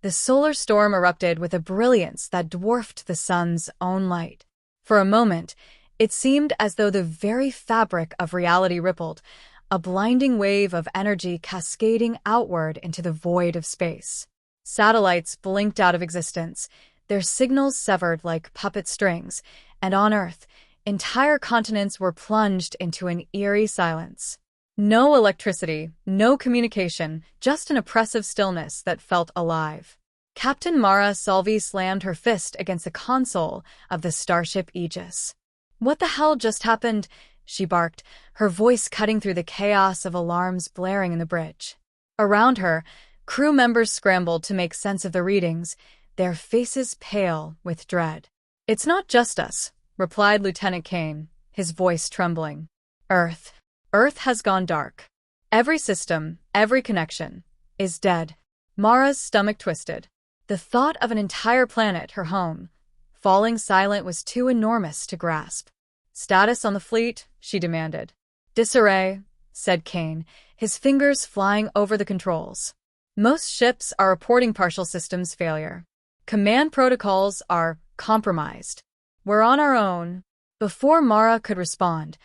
The solar storm erupted with a brilliance that dwarfed the sun's own light. For a moment, it seemed as though the very fabric of reality rippled, a blinding wave of energy cascading outward into the void of space. Satellites blinked out of existence, their signals severed like puppet strings, and on Earth, entire continents were plunged into an eerie silence. No electricity, no communication, just an oppressive stillness that felt alive. Captain Mara Salvi slammed her fist against the console of the starship Aegis. "What the hell just happened?" she barked, her voice cutting through the chaos of alarms blaring in the bridge. Around her, crew members scrambled to make sense of the readings, their faces pale with dread. "It's not just us," replied Lieutenant Kane, his voice trembling. Earth has gone dark. Every system, every connection, is dead." Mara's stomach twisted. The thought of an entire planet, her home, falling silent was too enormous to grasp. "Status on the fleet?" she demanded. "Disarray," said Kane, his fingers flying over the controls. "Most ships are reporting partial systems failure. Command protocols are compromised. We're on our own." Before Mara could respond,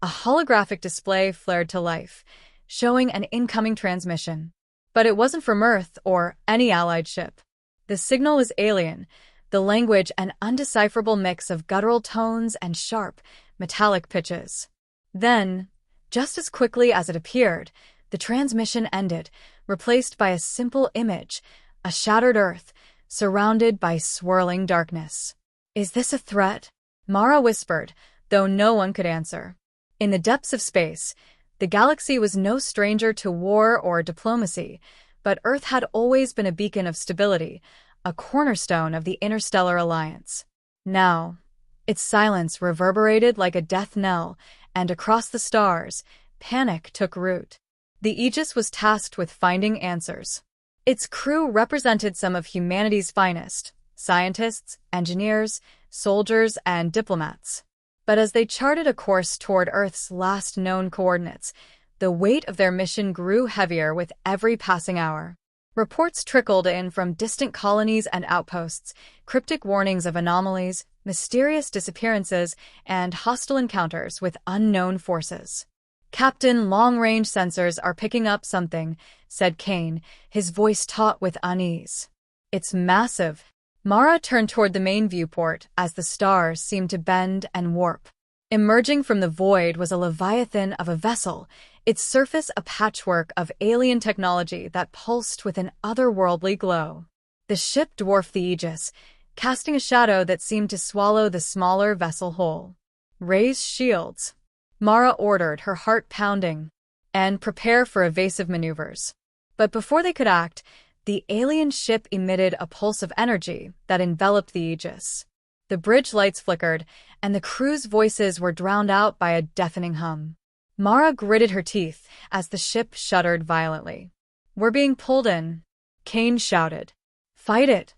a holographic display flared to life, showing an incoming transmission. But it wasn't from Earth or any allied ship. The signal was alien, the language an undecipherable mix of guttural tones and sharp, metallic pitches. Then, just as quickly as it appeared, the transmission ended, replaced by a simple image, a shattered Earth, surrounded by swirling darkness. "Is this a threat?" Mara whispered, though no one could answer. In the depths of space, the galaxy was no stranger to war or diplomacy, but Earth had always been a beacon of stability, a cornerstone of the interstellar alliance. Now, its silence reverberated like a death knell, and across the stars, panic took root. The Aegis was tasked with finding answers. Its crew represented some of humanity's finest: scientists, engineers, soldiers, and diplomats. But as they charted a course toward Earth's last known coordinates, the weight of their mission grew heavier with every passing hour. Reports trickled in from distant colonies and outposts, cryptic warnings of anomalies, mysterious disappearances, and hostile encounters with unknown forces. "Captain, long-range sensors are picking up something," said Kane, his voice taut with unease. "It's massive." Mara turned toward the main viewport as the stars seemed to bend and warp. Emerging from the void was a leviathan of a vessel, its surface a patchwork of alien technology that pulsed with an otherworldly glow. The ship dwarfed the Aegis, casting a shadow that seemed to swallow the smaller vessel whole. "Raise shields," Mara ordered, her heart pounding, "and prepare for evasive maneuvers." But before they could act, the alien ship emitted a pulse of energy that enveloped the Aegis. The bridge lights flickered, and the crew's voices were drowned out by a deafening hum. Mara gritted her teeth as the ship shuddered violently. "We're being pulled in," Kane shouted. "Fight it,"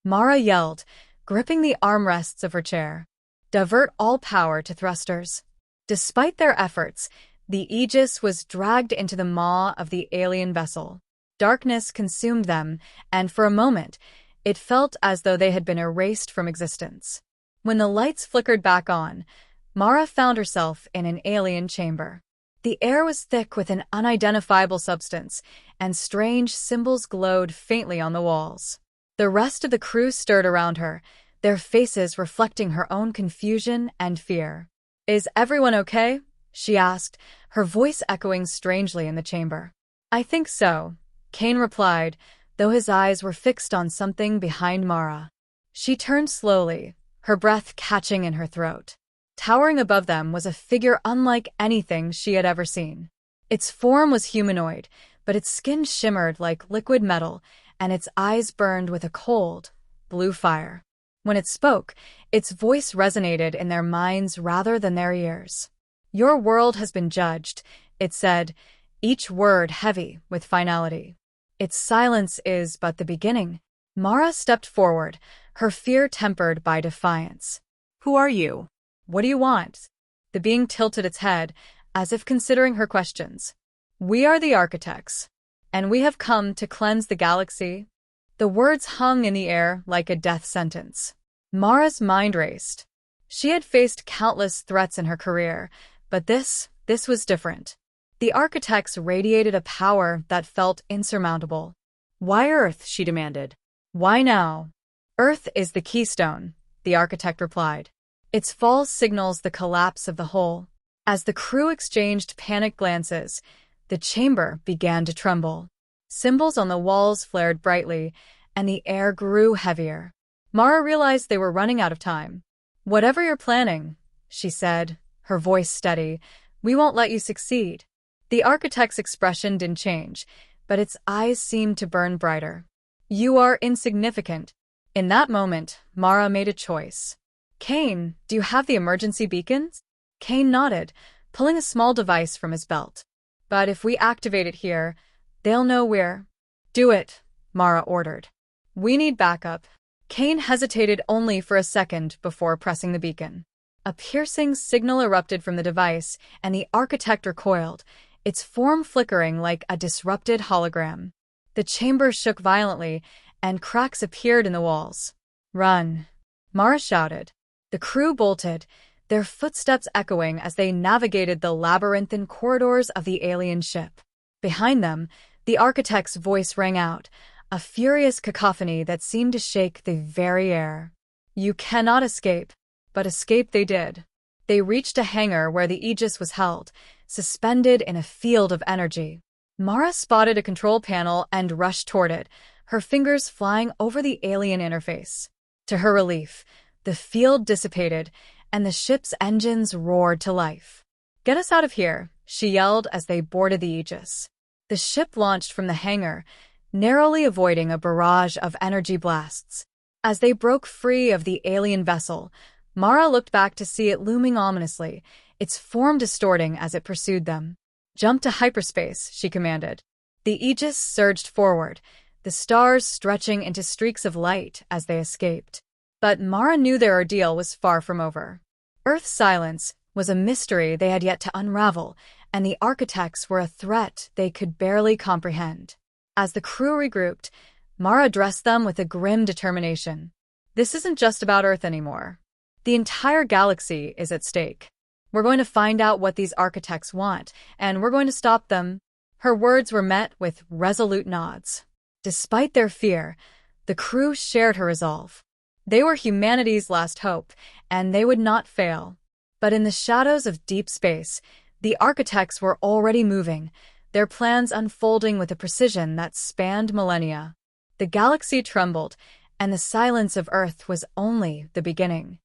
Mara yelled, gripping the armrests of her chair. "Divert all power to thrusters." Despite their efforts, the Aegis was dragged into the maw of the alien vessel. Darkness consumed them, and for a moment, it felt as though they had been erased from existence. When the lights flickered back on, Mara found herself in an alien chamber. The air was thick with an unidentifiable substance, and strange symbols glowed faintly on the walls. The rest of the crew stirred around her, their faces reflecting her own confusion and fear. "Is everyone okay?" she asked, her voice echoing strangely in the chamber. "I think so," Kane replied, though his eyes were fixed on something behind Mara. She turned slowly, her breath catching in her throat. Towering above them was a figure unlike anything she had ever seen. Its form was humanoid, but its skin shimmered like liquid metal, and its eyes burned with a cold, blue fire. When it spoke, its voice resonated in their minds rather than their ears. "Your world has been judged," it said, each word heavy with finality. "Its silence is but the beginning." Mara stepped forward, her fear tempered by defiance. "Who are you? What do you want?" The being tilted its head, as if considering her questions. "We are the architects, and we have come to cleanse the galaxy." The words hung in the air like a death sentence. Mara's mind raced. She had faced countless threats in her career, but this was different. The architects radiated a power that felt insurmountable. "Why Earth?" she demanded. "Why now?" "Earth is the keystone," the architect replied. "Its fall signals the collapse of the whole." As the crew exchanged panicked glances, the chamber began to tremble. Symbols on the walls flared brightly, and the air grew heavier. Mara realized they were running out of time. "Whatever you're planning," she said, her voice steady, "we won't let you succeed." The architect's expression didn't change, but its eyes seemed to burn brighter. "You are insignificant." In that moment, Mara made a choice. "Kane, do you have the emergency beacons?" Kane nodded, pulling a small device from his belt. "But if we activate it here, they'll know we're—" "Do it," Mara ordered. "We need backup." Kane hesitated only for a second before pressing the beacon. A piercing signal erupted from the device, and the architect recoiled, its form flickering like a disrupted hologram. The chamber shook violently, and cracks appeared in the walls. "Run!" Mara shouted. The crew bolted, their footsteps echoing as they navigated the labyrinthine corridors of the alien ship. Behind them, the architect's voice rang out, a furious cacophony that seemed to shake the very air. "You cannot escape." But escape they did. They reached a hangar where the Aegis was held, suspended in a field of energy. Mara spotted a control panel and rushed toward it, her fingers flying over the alien interface. To her relief, the field dissipated, and the ship's engines roared to life. "Get us out of here," she yelled as they boarded the Aegis. The ship launched from the hangar, narrowly avoiding a barrage of energy blasts. As they broke free of the alien vessel, Mara looked back to see it looming ominously, its form distorting as it pursued them. "Jump to hyperspace," she commanded. The Aegis surged forward, the stars stretching into streaks of light as they escaped. But Mara knew their ordeal was far from over. Earth's silence was a mystery they had yet to unravel, and the architects were a threat they could barely comprehend. As the crew regrouped, Mara addressed them with a grim determination. "This isn't just about Earth anymore. The entire galaxy is at stake. We're going to find out what these architects want, and we're going to stop them." Her words were met with resolute nods. Despite their fear, the crew shared her resolve. They were humanity's last hope, and they would not fail. But in the shadows of deep space, the architects were already moving, their plans unfolding with a precision that spanned millennia. The galaxy trembled, and the silence of Earth was only the beginning.